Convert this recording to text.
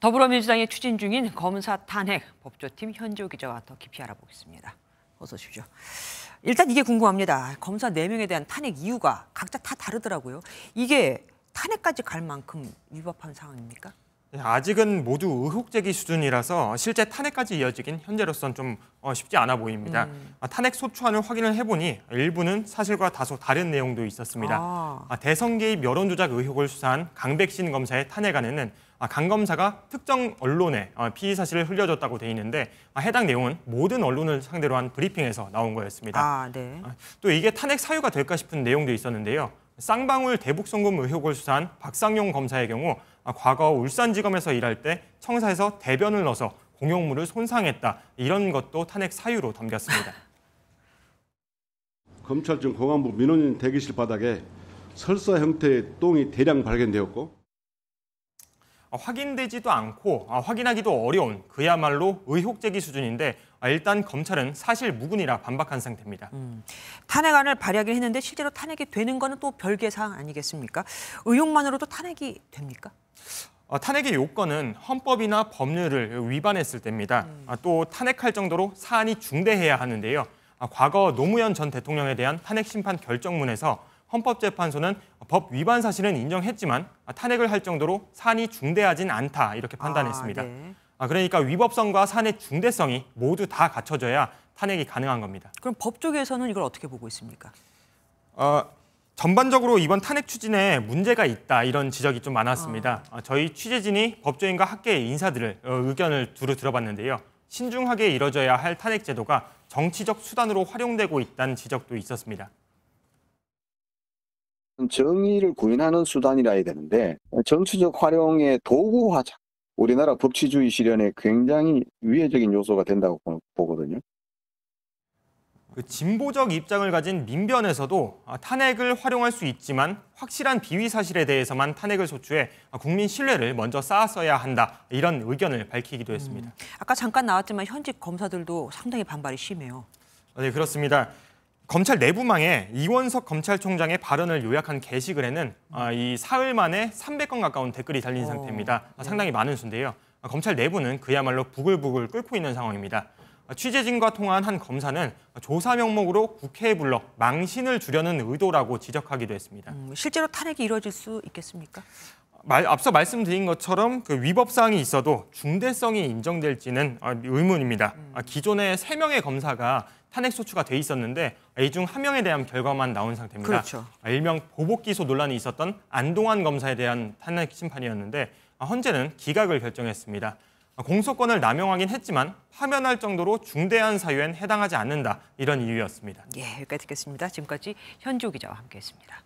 더불어민주당이 추진 중인 검사 탄핵 법조팀 현지호 기자와 더 깊이 알아보겠습니다. 어서 오십시오. 일단 이게 궁금합니다. 검사 4명에 대한 탄핵 이유가 각자 다 다르더라고요. 이게 탄핵까지 갈 만큼 위법한 상황입니까? 아직은 모두 의혹 제기 수준이라서 실제 탄핵까지 이어지긴 현재로선 좀 쉽지 않아 보입니다. 탄핵 소추안을 확인을 해보니 일부는 사실과 다소 다른 내용도 있었습니다. 대선 개입 여론 조작 의혹을 수사한 강백신 검사의 탄핵안에는 강 검사가 특정 언론에 피의 사실을 흘려줬다고 돼 있는데 해당 내용은 모든 언론을 상대로 한 브리핑에서 나온 거였습니다. 네. 또 이게 탄핵 사유가 될까 싶은 내용도 있었는데요. 쌍방울 대북송금 의혹을 수사한 박상용 검사의 경우 과거 울산지검에서 일할 때 청사에서 대변을 넣어서 공용물을 손상했다. 이런 것도 탄핵 사유로 담겼습니다. 검찰청 공안부 민원인 대기실 바닥에 설사 형태의 똥이 대량 발견되었고 확인되지도 않고 확인하기도 어려운 그야말로 의혹 제기 수준인데 일단 검찰은 사실 무근이라 반박한 상태입니다. 탄핵안을 발의하긴 했는데 실제로 탄핵이 되는 거는 또 별개의 사항 아니겠습니까? 의혹만으로도 탄핵이 됩니까? 탄핵의 요건은 헌법이나 법률을 위반했을 때입니다. 또 탄핵할 정도로 사안이 중대해야 하는데요. 과거 노무현 전 대통령에 대한 탄핵 심판 결정문에서 헌법재판소는 법 위반 사실은 인정했지만 탄핵을 할 정도로 사안이 중대하진 않다 이렇게 판단했습니다. 네. 그러니까 위법성과 사안의 중대성이 모두 다 갖춰져야 탄핵이 가능한 겁니다. 그럼 법 쪽에서는 이걸 어떻게 보고 있습니까? 전반적으로 이번 탄핵 추진에 문제가 있다 이런 지적이 좀 많았습니다. 저희 취재진이 법조인과 학계의 인사들을 의견을 두루 들어봤는데요. 신중하게 이뤄져야 할 탄핵 제도가 정치적 수단으로 활용되고 있다는 지적도 있었습니다. 정의를 구현하는 수단이라 해야 되는데 정치적 활용의 도구화자. 우리나라 법치주의 실현에 굉장히 위해적인 요소가 된다고 보거든요. 진보적 입장을 가진 민변에서도 탄핵을 활용할 수 있지만 확실한 비위 사실에 대해서만 탄핵을 소추해 국민 신뢰를 먼저 쌓았어야 한다. 이런 의견을 밝히기도 했습니다. 아까 잠깐 나왔지만 현직 검사들도 상당히 반발이 심해요. 네, 그렇습니다. 검찰 내부망에 이원석 검찰총장의 발언을 요약한 게시글에는 이 사흘 만에 300건 가까운 댓글이 달린 상태입니다. 상당히 많은 수인데요. 검찰 내부는 그야말로 부글부글 끓고 있는 상황입니다. 취재진과 통화한 한 검사는 조사 명목으로 국회에 불러 망신을 주려는 의도라고 지적하기도 했습니다. 실제로 탄핵이 이루어질 수 있겠습니까? 앞서 말씀드린 것처럼 그 위법 사항이 있어도 중대성이 인정될지는 의문입니다. 기존에 3명의 검사가 탄핵 소추가 돼 있었는데 이 중 1명에 대한 결과만 나온 상태입니다. 그렇죠. 일명 보복 기소 논란이 있었던 안동환 검사에 대한 탄핵 심판이었는데 헌재는 기각을 결정했습니다. 공소권을 남용하긴 했지만 파면할 정도로 중대한 사유엔 해당하지 않는다 이런 이유였습니다. 여기까지 듣겠습니다. 지금까지 현지호 기자와 함께했습니다.